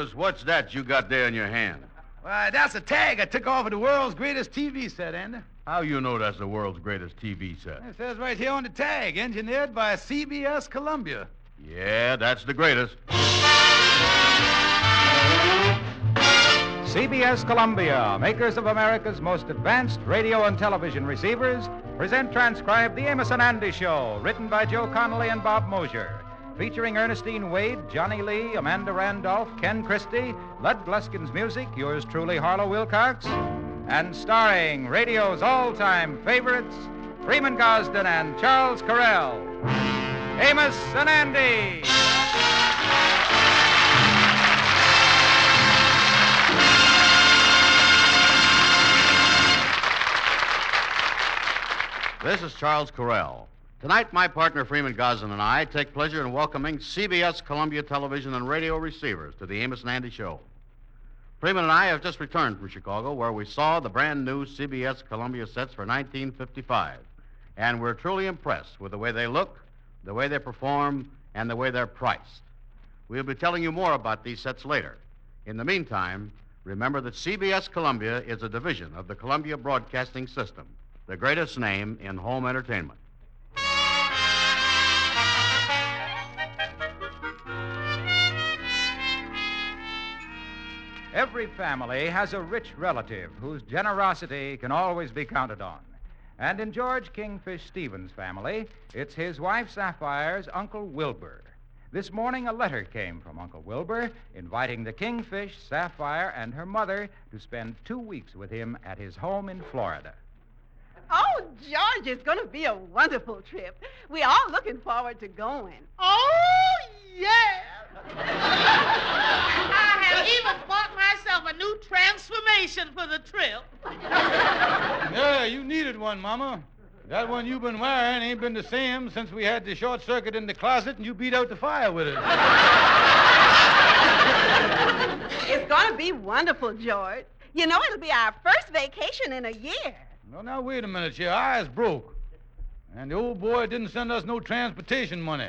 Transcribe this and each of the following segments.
Amos, what's that you got there in your hand? Why, that's a tag I took off of the world's greatest TV set, Andy. How you know that's the world's greatest TV set? It says right here on the tag, engineered by CBS Columbia. Yeah, that's the greatest. CBS Columbia, makers of America's most advanced radio and television receivers, present transcribed The Amos and Andy Show, written by Joe Connolly and Bob Mosier, featuring Ernestine Wade, Johnny Lee, Amanda Randolph, Ken Christie, Lud Gluskin's music, yours truly, Harlow Wilcox, and starring radio's all-time favorites, Freeman Gosden and Charles Correll. Amos and Andy! This is Charles Correll. Tonight, my partner Freeman Gosden and I take pleasure in welcoming CBS Columbia television and radio receivers to the Amos and Andy Show. Freeman and I have just returned from Chicago, where we saw the brand new CBS Columbia sets for 1955. And we're truly impressed with the way they look, the way they perform, and the way they're priced. We'll be telling you more about these sets later. In the meantime, remember that CBS Columbia is a division of the Columbia Broadcasting System, the greatest name in home entertainment. Every family has a rich relative whose generosity can always be counted on. And in George Kingfish Stevens' family, it's his wife Sapphire's Uncle Wilbur. This morning, a letter came from Uncle Wilbur inviting the Kingfish, Sapphire, and her mother to spend 2 weeks with him at his home in Florida. Oh, George, it's going to be a wonderful trip. We're all looking forward to going. Oh, yeah. I have even bought myself a new transformation for the trip. Yeah, you needed one, Mama. That one you've been wearing ain't been the same since we had the short circuit in the closet and you beat out the fire with it. It's going to be wonderful, George. You know, it'll be our first vacation in a year. No, now, wait a minute. Your eye's broke. And the old boy didn't send us no transportation money.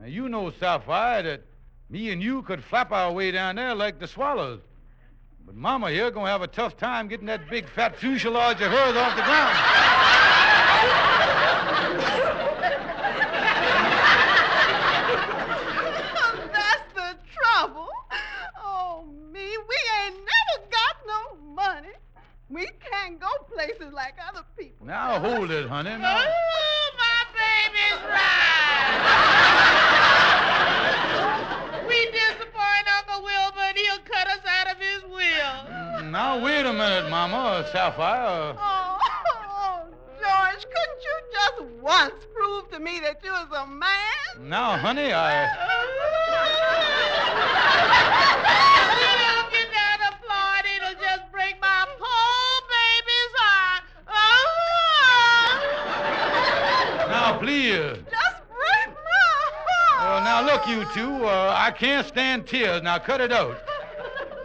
Now, you know, Sapphire, that me and you could flap our way down there like the swallows. But Mama here gonna have a tough time getting that big fat fuselage of hers off the ground. That's the trouble. Oh, me, we ain't never got no money. We can't go places like other people. Now, hold it, honey. Now. Oh, my baby's right. We disappoint Uncle Wilbur and he'll cut us out of his will. Now, wait a minute, Mama. Sapphire. Oh, George, couldn't you just once prove to me that you was a man? Now, honey, You don't get down to Florida, it'll just break my poor baby's heart. Oh. Now, please. Just break my heart. Now, look, you two. I can't stand tears. Now, cut it out.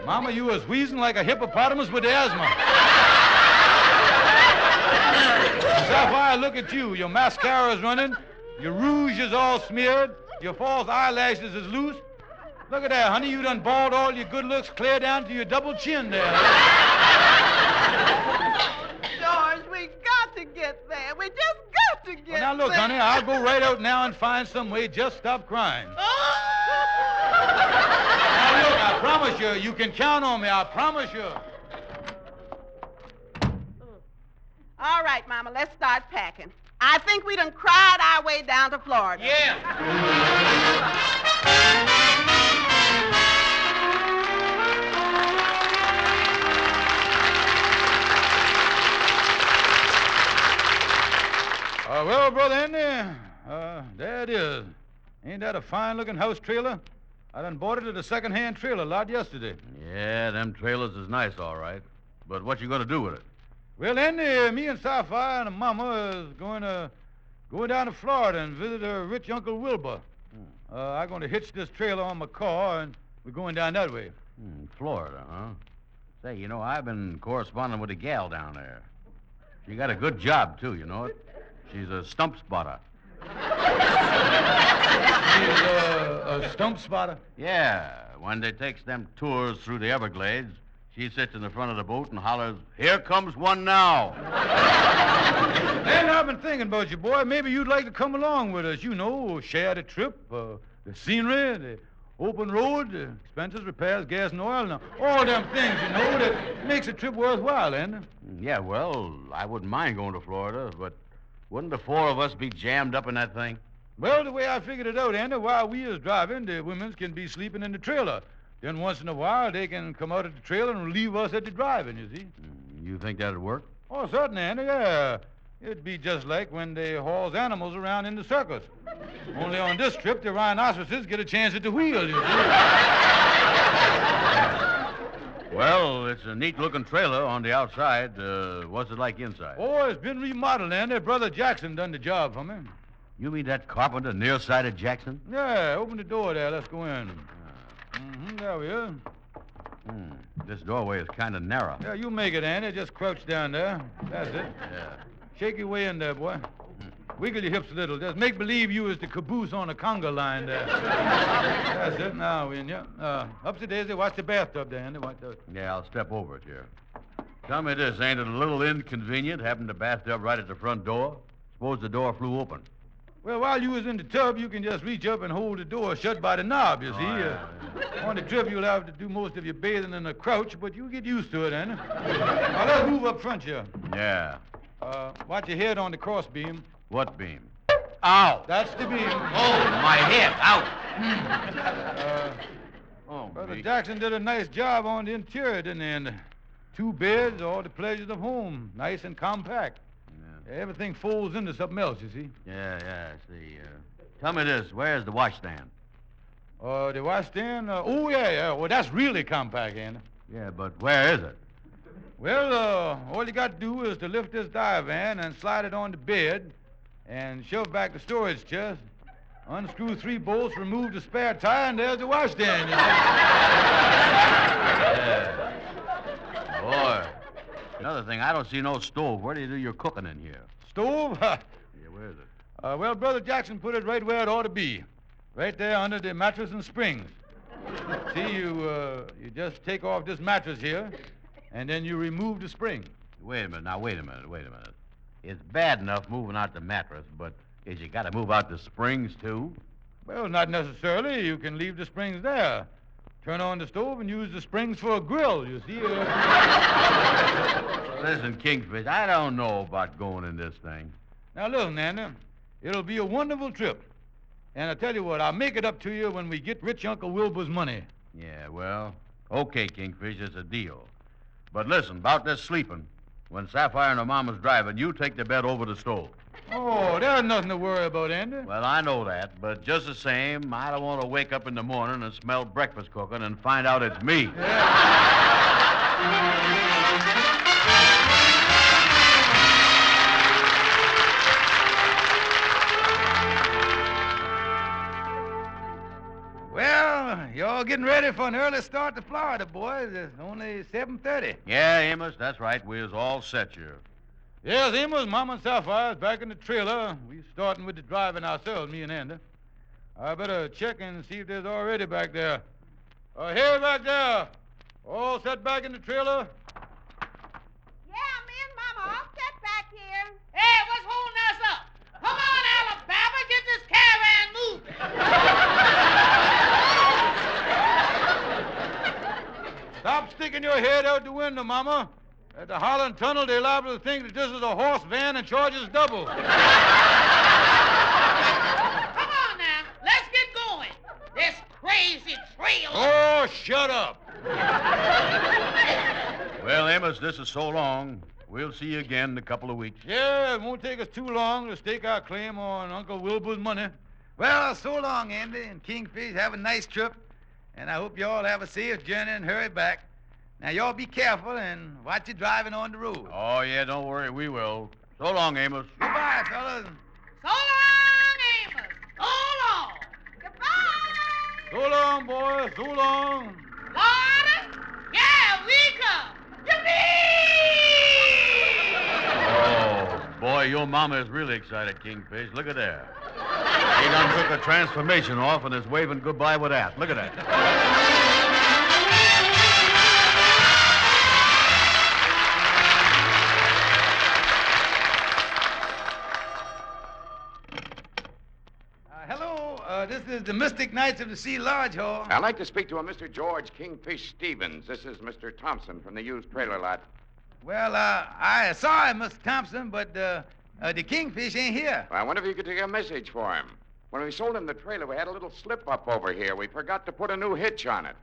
Mama, you was wheezing like a hippopotamus with asthma. Sapphire, look at you. Your mascara's running. Your rouge is all smeared. Your false eyelashes is loose. Look at that, honey. You done balled all your good looks clear down to your double chin there. George, we got to get there. We just got to get Now, look, there. honey, I'll go right out now and find some way. Just stop crying. Now, look, I promise you, you can count on me. I promise you. All right, Mama, let's start packing. I think we done cried our way down to Florida. Yeah. Well, Brother Andy, there it is. Ain't that a fine-looking house trailer? I done bought it at a second-hand trailer lot yesterday. Yeah, them trailers is nice, all right. But what you gonna do with it? Well, Andy, me and Sapphire and Mama is going down to Florida and visit her rich Uncle Wilbur. I'm going to hitch this trailer on my car, and we're going down that way. Florida, huh? Say, you know, I've been corresponding with a gal down there. She got a good job, too, you know it? She's a stump spotter. He's a stump spotter? Yeah, when they takes them tours through the Everglades, she sits in the front of the boat and hollers, "Here comes one now." And I've been thinking about you, boy. Maybe you'd like to come along with us. You know, share the trip, the scenery, the open road, the expenses, repairs, gas and oil, and all them things, you know, that makes a trip worthwhile, ain't it? Yeah, well, I wouldn't mind going to Florida, but wouldn't the four of us be jammed up in that thing? Well, the way I figured it out, Andy, while we is driving, the women can be sleeping in the trailer. Then once in a while, they can come out of the trailer and relieve us at the driving, you see. You think that'd work? Oh, certainly, Andy, yeah. It'd be just like when they hauls animals around in the circus. Only on this trip, the rhinoceroses get a chance at the wheel, you see. Well, it's a neat-looking trailer on the outside. What's it like inside? Oh, it's been remodeled, Andy. Brother Jackson done the job for me. You mean that carpenter nearsighted Jackson? Yeah, open the door there. Let's go in. There we are. This doorway is kind of narrow. Yeah, you make it, Andy. Just crouch down there. That's it. Yeah. Shake your way in there, boy. Wiggle your hips a little. Just make believe you is the caboose on a conga line there. That's it. Now we're in, yeah. Upstairs, Daisy. Watch the bathtub there, Andy. Watch the... Yeah, I'll step over it here. Tell me this, ain't it a little inconvenient having the bathtub right at the front door? Suppose the door flew open. Well, while you was in the tub, you can just reach up and hold the door shut by the knob, you see. On the trip, you'll have to do most of your bathing in a crouch, but you'll get used to it, Andy. Now, let's move up front here. Yeah. Watch your head on the crossbeam. What beam? Ow! That's the beam. Oh, my head! Out! Brother me. Jackson did a nice job on the interior, didn't he? And 2 beds, all the pleasures of home. Nice and compact. Yeah. Everything folds into something else, you see. Yeah, I see. Tell me this, where's the washstand? The washstand? Yeah. Well, that's really compact, Andy. Yeah, but where is it? Well, all you got to do is to lift this divan and slide it on the bed and shove back the storage chest, unscrew 3 bolts, remove the spare tire, and there's the washstand. You Yeah. Boy. Another thing, I don't see no stove. Where do you do your cooking in here? Stove? Yeah, where is it? Well, Brother Jackson put it right where it ought to be. Right there under the mattress and springs. See, you just take off this mattress here, and then you remove the spring. Wait a minute. It's bad enough moving out the mattress, but is you got to move out the springs, too? Well, not necessarily. You can leave the springs there. Turn on the stove and use the springs for a grill, you see. Listen, Kingfish, I don't know about going in this thing. Now, listen, Andy. It'll be a wonderful trip. And I tell you what, I'll make it up to you when we get rich Uncle Wilbur's money. Yeah, well, okay, Kingfish, it's a deal. But listen, about this sleeping. When Sapphire and her mama's driving, you take the bed over the stove. Oh, there's nothing to worry about, Andy. Well, I know that, but just the same, I don't want to wake up in the morning and smell breakfast cooking and find out it's me. Well, y'all getting ready for an early start to Florida, boys. It's only 7:30. Yeah, Amos, that's right. We is all set here. Yes, Amos, Mama and Sapphire's back in the trailer. We starting with the driving ourselves, me and Andy. I better check and see if there's already back there. Here back there. All set back in the trailer? Yeah, me and Mama all set back here. Hey, what's holding us up? Come on, Alabama, get this caravan moving. Stop sticking your head out the window, Mama. At the Holland Tunnel, they're liable to think that this is a horse van and charges double. Come on now, let's get going. This crazy trailer. Oh, shut up. Well, Amos, this is so long. We'll see you again in a couple of weeks. Yeah, it won't take us too long to stake our claim on Uncle Wilbur's money. Well, so long, Andy and Kingfish. Have a nice trip. And I hope you all have a safe journey and hurry back. Now, y'all be careful and watch your driving on the road. Oh, yeah, don't worry. We will. So long, Amos. Goodbye, fellas. So long, Amos. So long. Goodbye. So long, boys. So long. Florida? Yeah, we come. Yippee! Oh, boy, your mama is really excited, Kingfish. Look at there. He done took a transformation off and is waving goodbye with that. Look at that. Hello, this is the Mystic Knights of the Sea Lodge Hall. I'd like to speak to a Mr. George Kingfish Stevens. This is Mr. Thompson from the used trailer lot. Well, I saw him, Mr. Thompson, but the Kingfish ain't here. Well, I wonder if you could take a message for him. When we sold him the trailer, we had a little slip-up over here. We forgot to put a new hitch on it.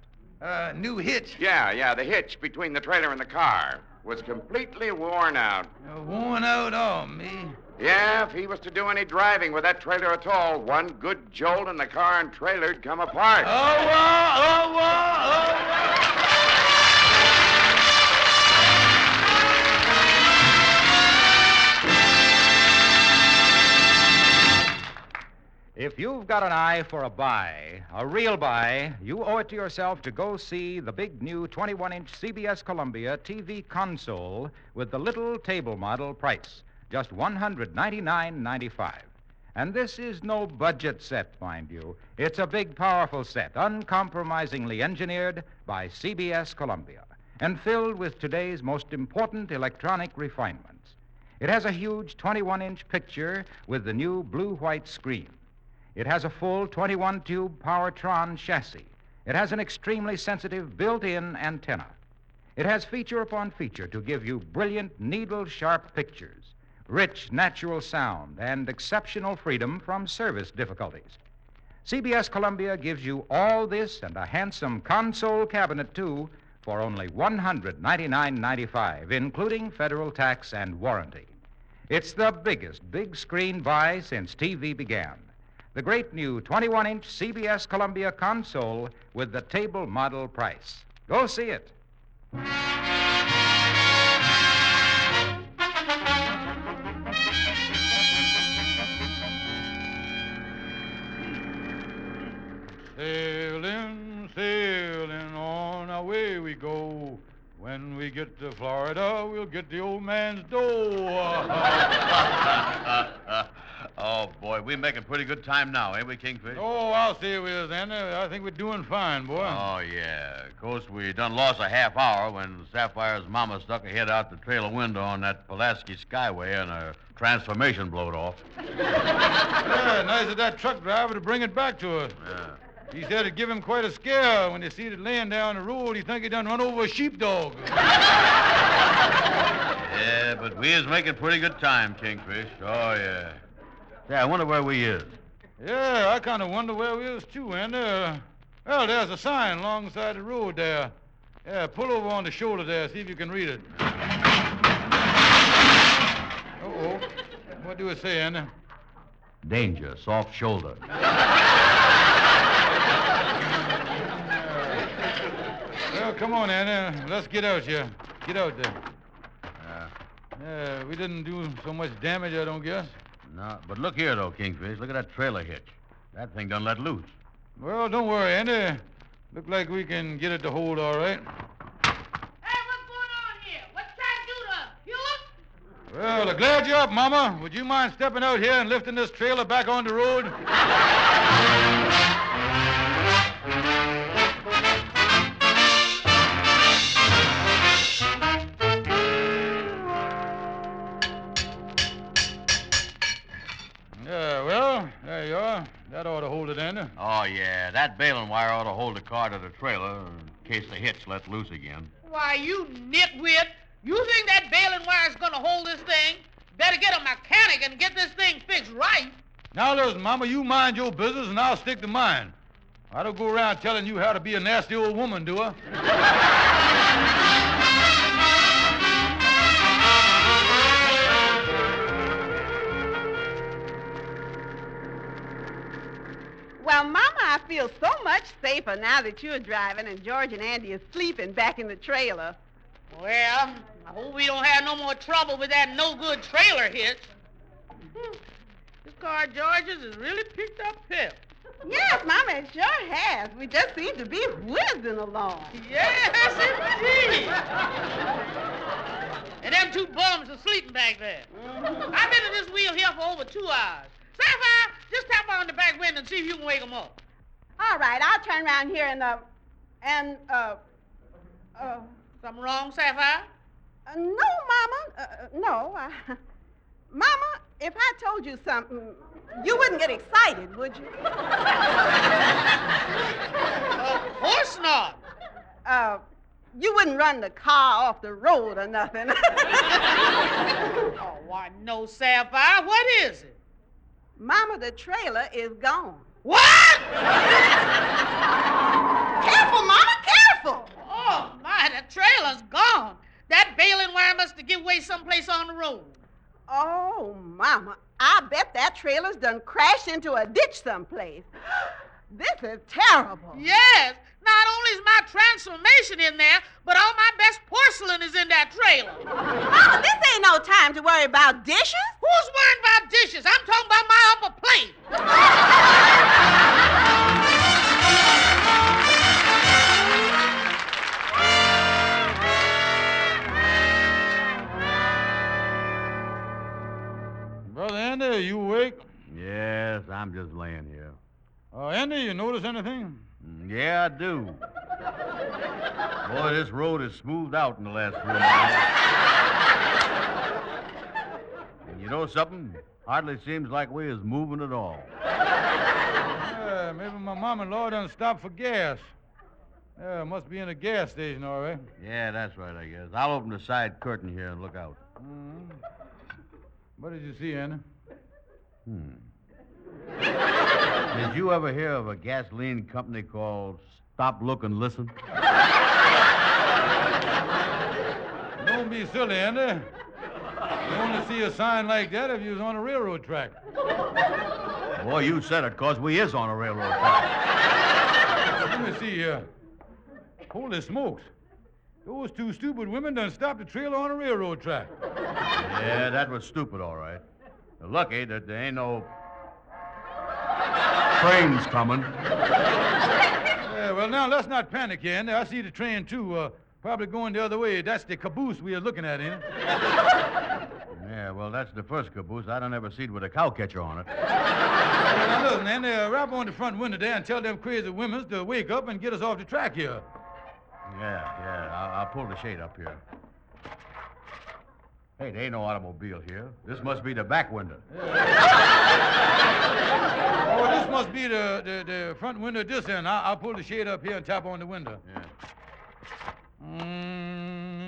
New hitch. Yeah, the hitch between the trailer and the car was completely worn out. Worn out, oh, me. Yeah, if he was to do any driving with that trailer at all, one good jolt and the car and trailer'd come apart. If you've got an eye for a buy, a real buy, you owe it to yourself to go see the big new 21-inch CBS Columbia TV console with the little table model price, just $199.95. And this is no budget set, mind you. It's a big, powerful set, uncompromisingly engineered by CBS Columbia and filled with today's most important electronic refinements. It has a huge 21-inch picture with the new blue-white screen. It has a full 21-tube Powertron chassis. It has an extremely sensitive built-in antenna. It has feature upon feature to give you brilliant, needle-sharp pictures, rich, natural sound, and exceptional freedom from service difficulties. CBS Columbia gives you all this and a handsome console cabinet, too, for only $199.95, including federal tax and warranty. It's the biggest big-screen buy since TV began. The great new 21-inch CBS Columbia console with the table model price. Go see it. Sailing, sailing, on our way we go. When we get to Florida, we'll get the old man's dough. Oh, boy, we're making pretty good time now, ain't we, Kingfish? Oh, I'll say we is, Andy. I think we're doing fine, boy. Oh, yeah. Of course, we done lost a half hour when Sapphire's mama stuck her head out the trailer window on that Pulaski Skyway and her transformation blowed off. Yeah, nice of that truck driver to bring it back to us. Yeah. He said it'd give him quite a scare when he seen it laying down the road. He think he done run over a sheepdog. Yeah, but we is making pretty good time, Kingfish. Oh, yeah. Yeah, I wonder where we is. Yeah, I kind of wonder where we is, too, Andy. Well, there's a sign alongside the road there. Yeah, pull over on the shoulder there, see if you can read it. Uh-oh. What do it say, Andy? Danger, soft shoulder. Well, come on, Andy. Let's get out here. Get out there. Yeah, we didn't do so much damage, I don't guess. No, but look here, though, Kingfish. Look at that trailer hitch. That thing done let loose. Well, don't worry, Andy. Look like we can get it to hold all right. Hey, what's going on here? What's trying to do to us? Hewlett? Well, glad you're up, Mama. Would you mind stepping out here and lifting this trailer back on the road? Yeah, well, there you are. That ought to hold it, Andy. Oh, yeah. That baling wire ought to hold the car to the trailer in case the hitch let loose again. Why, you nitwit. You think that baling wire is going to hold this thing? Better get a mechanic and get this thing fixed right. Now, listen, Mama, you mind your business and I'll stick to mine. I don't go around telling you how to be a nasty old woman, do I? Well, Mama, I feel so much safer now that you're driving and George and Andy are sleeping back in the trailer. Well, I hope we don't have no more trouble with that no-good trailer hitch. This car of George's has really picked up pep. Yes, Mama, it sure has. We just seem to be whizzing along. Yes, indeed. And them two bums are sleeping back there. I've been at this wheel here for over 2 hours. Sapphire, just tap on the back window and see if you can wake him up. All right, I'll turn around here Something wrong, Sapphire? no, Mama. No. Mama, if I told you something, you wouldn't get excited, would you? Of course not. You wouldn't run the car off the road or nothing. Oh, why, no, Sapphire. What is it? Mama, the trailer is gone. What? Careful, Mama, careful. Oh, my, the trailer's gone. That bailing wire must have given way someplace on the road. Oh, Mama, I bet that trailer's done crashed into a ditch someplace. This is terrible. Yes. Not only is my transformation in there, but all my best porcelain is in that trailer. Mama, this ain't no time to worry about dishes. Who's worrying about dishes? I'm talking about my upper plate. Brother Andy, are you awake? Yes, I'm just laying here. Andy, you notice anything? Yeah, I do. Boy, this road is smoothed out in the last few miles. And you know something? Hardly seems like we is moving at all. Yeah, maybe my mom-in-law done stopped for gas. Yeah, must be in a gas station, all right. Yeah, that's right, I guess. I'll open the side curtain here and look out. What did you see, Andy? Did you ever hear of a gasoline company called Stop, Look, and Listen? Don't be silly, Andy. You only see a sign like that if you was on a railroad track. Boy, you said it, 'cause we is on a railroad track. Let me see here. Holy smokes. Those two stupid women done stopped the trailer on a railroad track. Yeah, that was stupid, all right. Lucky that there ain't no trains coming. Yeah, well, now, let's not panic here, Andy. I see the train, too. Probably going the other way. That's the caboose we are looking at, ain't it? Yeah, well, that's the first caboose I done ever seen with a cow catcher on it. Now, listen, Andy, rap on the front window there and tell them crazy women to wake up and get us off the track here. Yeah, I'll pull the shade up here. Hey, there ain't no automobile here. This must be the back window. Oh, this must be the front window at this end. I'll pull the shade up here and tap on the window. Yeah.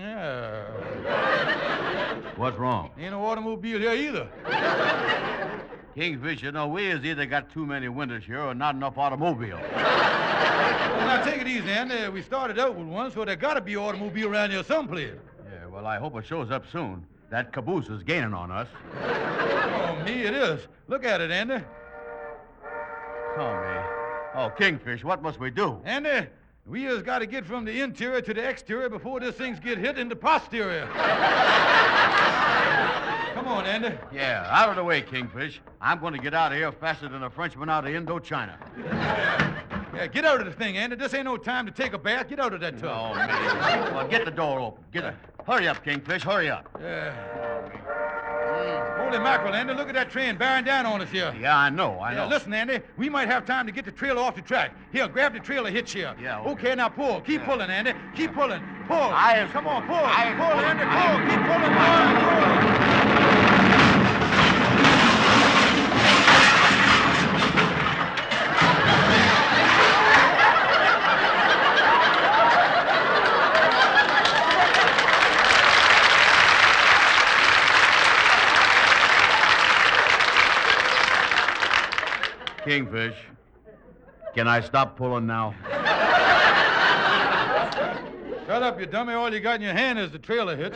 Yeah. What's wrong? Ain't no automobile here either. Kingfish, you know, we has either got too many windows here or not enough automobile. Well, now, take it easy, Andy. We started out with one, so there got to be an automobile around here someplace. Yeah, well, I hope it shows up soon. That caboose is gaining on us. Oh, me, it is. Look at it, Andy. Oh, me. Oh, Kingfish, what must we do? Andy, we just got to get from the interior to the exterior before this thing's get hit in the posterior. Come on, Andy. Yeah, out of the way, Kingfish. I'm going to get out of here faster than a Frenchman out of Indochina. Yeah, get out of the thing, Andy. This ain't no time to take a bath. Get out of that tub. Oh, man. Well, get the door open. Get it. Hurry up, Kingfish. Hurry up. Yeah. Holy mackerel, Andy. Look at that train bearing down on us here. Yeah, I know. Yeah, listen, Andy. We might have time to get the trailer off the track. Here, grab the trailer hitch here. Yeah, Okay, now pull. Keep pulling, Andy. Keep pulling. Pull. Come on, pull. Pull, Andy. Pull. Keep pulling. Pull. Kingfish, can I stop pulling now? Shut up, you dummy. All you got in your hand is the trailer hitch.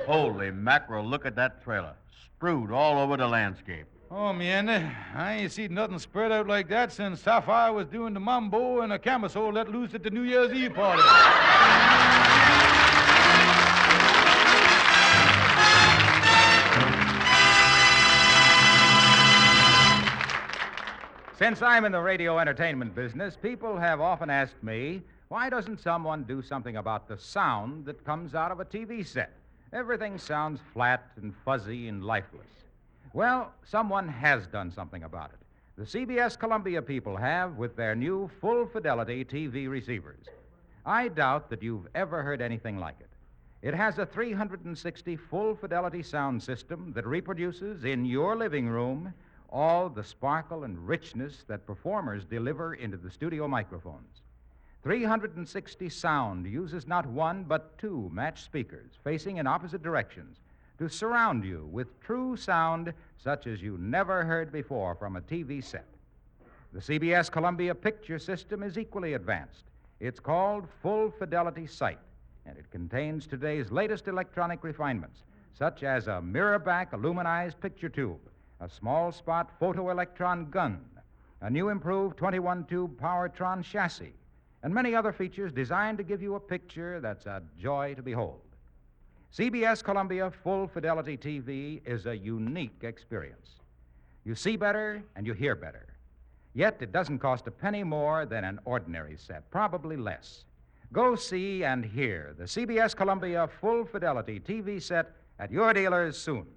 Holy mackerel, look at that trailer. Sprued all over the landscape. Oh, me, Andy. I ain't seen nothing spread out like that since Sapphire was doing the mambo and a camisole let loose at the New Year's Eve party. Since I'm in the radio entertainment business, people have often asked me, why doesn't someone do something about the sound that comes out of a TV set? Everything sounds flat and fuzzy and lifeless. Well, someone has done something about it. The CBS Columbia people have with their new full-fidelity TV receivers. I doubt that you've ever heard anything like it. It has a 360 full-fidelity sound system that reproduces in your living room all the sparkle and richness that performers deliver into the studio microphones. 360 sound uses not one but two matched speakers facing in opposite directions to surround you with true sound such as you never heard before from a TV set. The CBS Columbia picture system is equally advanced. It's called Full Fidelity Sight, and it contains today's latest electronic refinements, such as a mirror-back aluminized picture tube, a small-spot photoelectron gun, a new improved 21-tube Powertron chassis, and many other features designed to give you a picture that's a joy to behold. CBS Columbia Full Fidelity TV is a unique experience. You see better and you hear better. Yet it doesn't cost a penny more than an ordinary set, probably less. Go see and hear the CBS Columbia Full Fidelity TV set at your dealers soon.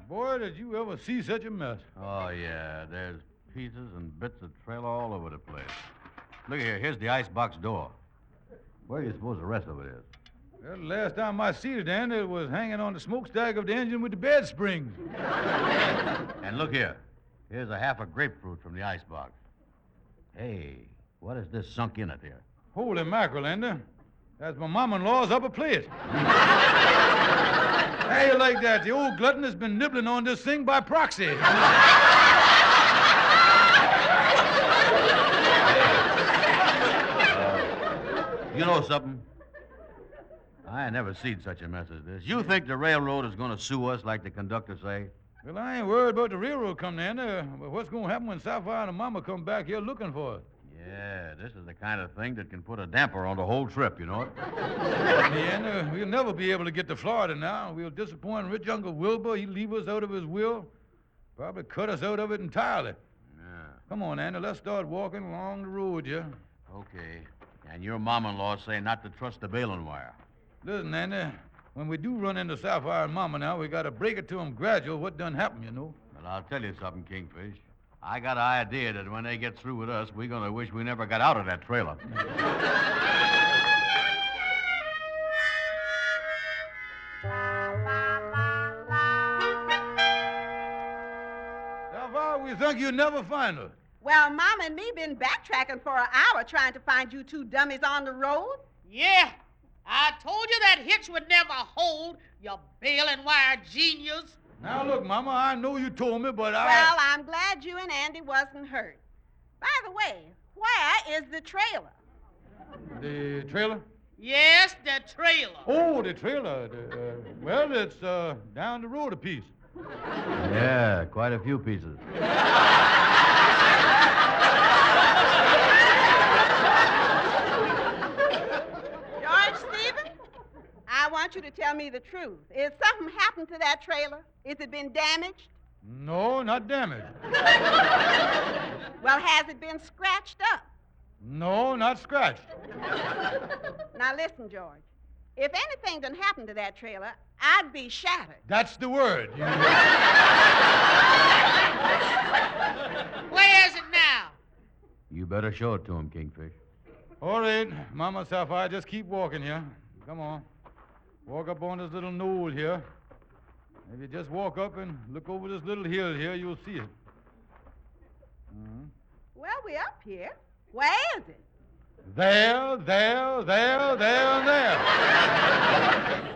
Boy, did you ever see such a mess. Oh, yeah. There's pieces and bits of trailer all over the place. Look here. Here's the icebox door. Where do you suppose the rest of it is? Well, the last time I seen it, Andy, it was hanging on the smokestack of the engine with the bed springs. And look here. Here's a half a grapefruit from the icebox. Hey, what is this sunk in it here? Holy mackerel, Andy. That's my mom-in-law's upper plate. How you like that? The old glutton has been nibbling on this thing by proxy. You know something? I ain't never seen such a mess as this. You think the railroad is going to sue us like the conductor say? Well, I ain't worried about the railroad coming, Andy. But what's going to happen when Sapphire and Mama come back here looking for us? Yeah, this is the kind of thing that can put a damper on the whole trip, you know it? Andy, we'll never be able to get to Florida now. We'll disappoint rich Uncle Wilbur. He'll leave us out of his will. Probably cut us out of it entirely. Yeah. Come on, Andy. Let's start walking along the road here. Okay. And your mom-in-law say not to trust the baling wire. Listen, Andy, when we do run into Sapphire and Mama now, we got to break it to them gradual what done happened, you know. But I'll tell you something, Kingfish. I got an idea that when they get through with us, we're going to wish we never got out of that trailer. Sapphire, we think you'll never find us. Well, Mama and me been backtracking for an hour trying to find you two dummies on the road. Yeah, I told you that hitch would never hold, you baling wire genius. Now, look, Mama, I know you told me, but Well, I'm glad you and Andy wasn't hurt. By the way, where is the trailer? The trailer? Yes, the trailer. Oh, the trailer. Well, it's down the road a piece. Yeah, quite a few pieces. George Stevens, I want you to tell me the truth. Is something happened to that trailer? Is it been damaged? No, not damaged. Well, has it been scratched up? No, not scratched. Now listen, George. If anything done happened to that trailer, I'd be shattered. That's the word. Where is it now? You better show it to him, Kingfish. All right, Mama Sapphire, just keep walking here. Come on. Walk up on this little knoll here. If you just walk up and look over this little hill here, you'll see it. Well, we're up here. Where is it? There, and there.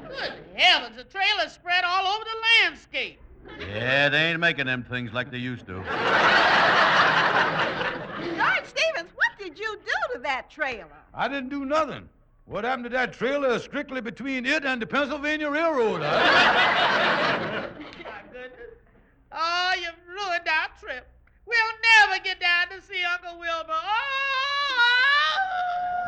Good heavens, the trailer's spread all over the landscape. Yeah, they ain't making them things like they used to. George Stevens, what did you do to that trailer? I didn't do nothing. What happened to that trailer is strictly between it and the Pennsylvania Railroad. My goodness. Oh, you've ruined our trip. We'll never get down to see Uncle Wilbur. Oh!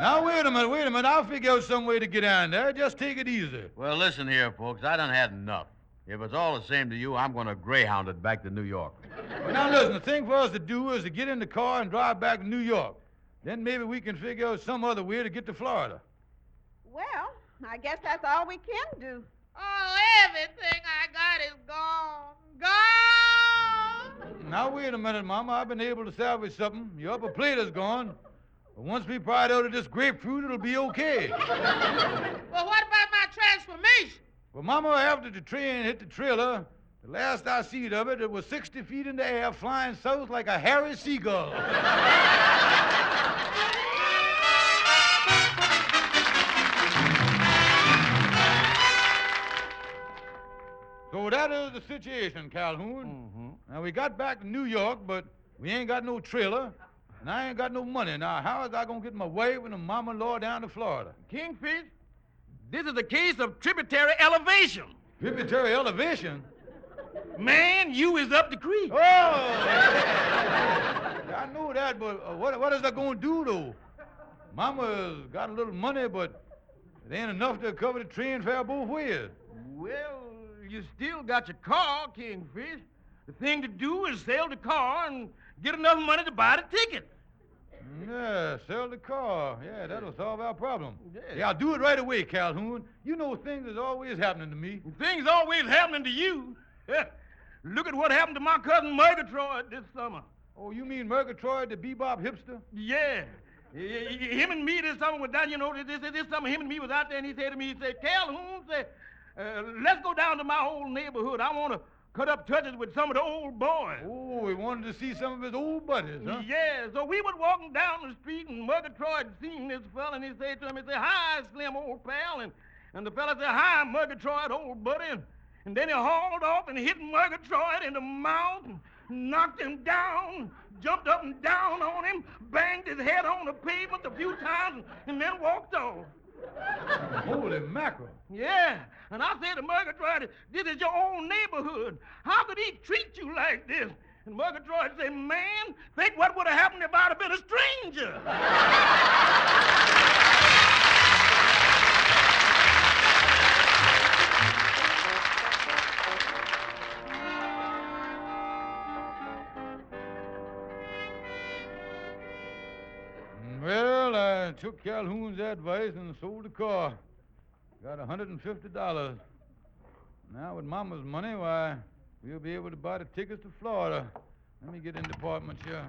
Now, wait a minute. I'll figure out some way to get down there. Just take it easy. Well, listen here, folks. I done had enough. If it's all the same to you, I'm going to greyhound it back to New York. Well, now listen, the thing for us to do is to get in the car and drive back to New York. Then maybe we can figure out some other way to get to Florida. Well, I guess that's all we can do. Oh, everything I got is gone. Gone! Now, wait a minute, Mama. I've been able to salvage something. Your upper plate is gone. But once we pry it out of this grapefruit, it'll be okay. Well, what about my transformation? Well, Mama, after the train hit the trailer, the last I seen of it, it was 60 feet in the air, flying south like a hairy seagull. So that is the situation, Calhoun. Mm-hmm. Now, we got back to New York, but we ain't got no trailer, and I ain't got no money. Now, how is I going to get my wife and the mama-in-law down to Florida? Kingfish, this is a case of tributary elevation. Tributary elevation? Man, you is up the creek. Oh! I know that, but what is that going to do, though? Mama's got a little money, but it ain't enough to cover the train fare both ways. Well, you still got your car, Kingfish. The thing to do is sell the car and get enough money to buy the ticket. Yeah, sell the car. Yeah, that'll solve our problem. Yeah. I'll do it right away, Calhoun. You know things is always happening to me. Things always happening to you. Look at what happened to my cousin Murgatroyd this summer. Oh, you mean Murgatroyd, the bebop hipster? Yeah. Him and me this summer was down, this summer him and me was out there, and he said to me, he said, Calhoun, let's go down to my old neighborhood. I want to cut up touches with some of the old boys. Oh, he wanted to see some of his old buddies, huh? Yeah, so we was walking down the street, and Murgatroyd seen this fella, and he said to him, he said, hi, Slim, old pal. And the fella said, hi, Murgatroyd, old buddy. And then he hauled off and hit Murgatroyd in the mouth and knocked him down, jumped up and down on him, banged his head on the pavement a few times, and then walked off. Holy mackerel. Yeah, and I said to Murgatroyd, this is your own neighborhood. How could he treat you like this? And Murgatroyd said, man, think what would have happened if I'd have been a stranger. Well, I took Calhoun's advice and sold the car. Got $150. Now, with Mama's money, why, we'll be able to buy the tickets to Florida. Let me get in the apartment here.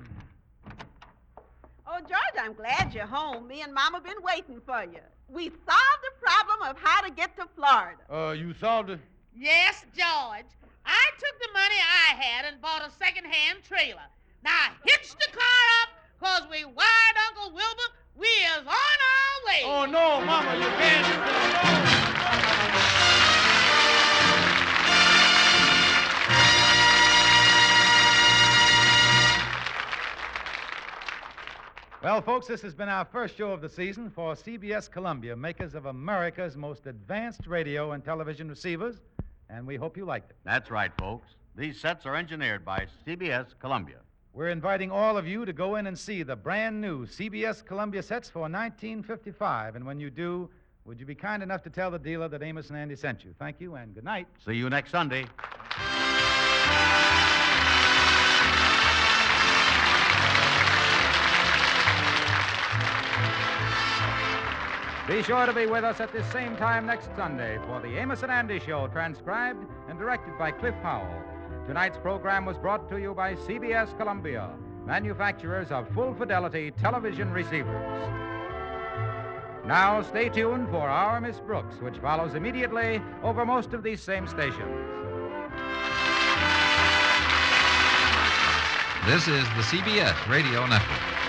Oh, George, I'm glad you're home. Me and Mama been waiting for you. We solved the problem of how to get to Florida. You solved it? Yes, George. I took the money I had and bought a second-hand trailer. Now, hitch the car up, because we wired Uncle Wilbur. We is on our way. Oh, no, Mama, you can't do Well, folks, this has been our first show of the season for CBS Columbia, makers of America's most advanced radio and television receivers, and we hope you liked it. That's right, folks. These sets are engineered by CBS Columbia. We're inviting all of you to go in and see the brand new CBS Columbia sets for 1955, and when you do, would you be kind enough to tell the dealer that Amos and Andy sent you? Thank you, and good night. See you next Sunday. Be sure to be with us at this same time next Sunday for the Amos and Andy Show, transcribed and directed by Cliff Howell. Tonight's program was brought to you by CBS Columbia, manufacturers of full-fidelity television receivers. Now, stay tuned for Our Miss Brooks, which follows immediately over most of these same stations. This is the CBS Radio Network.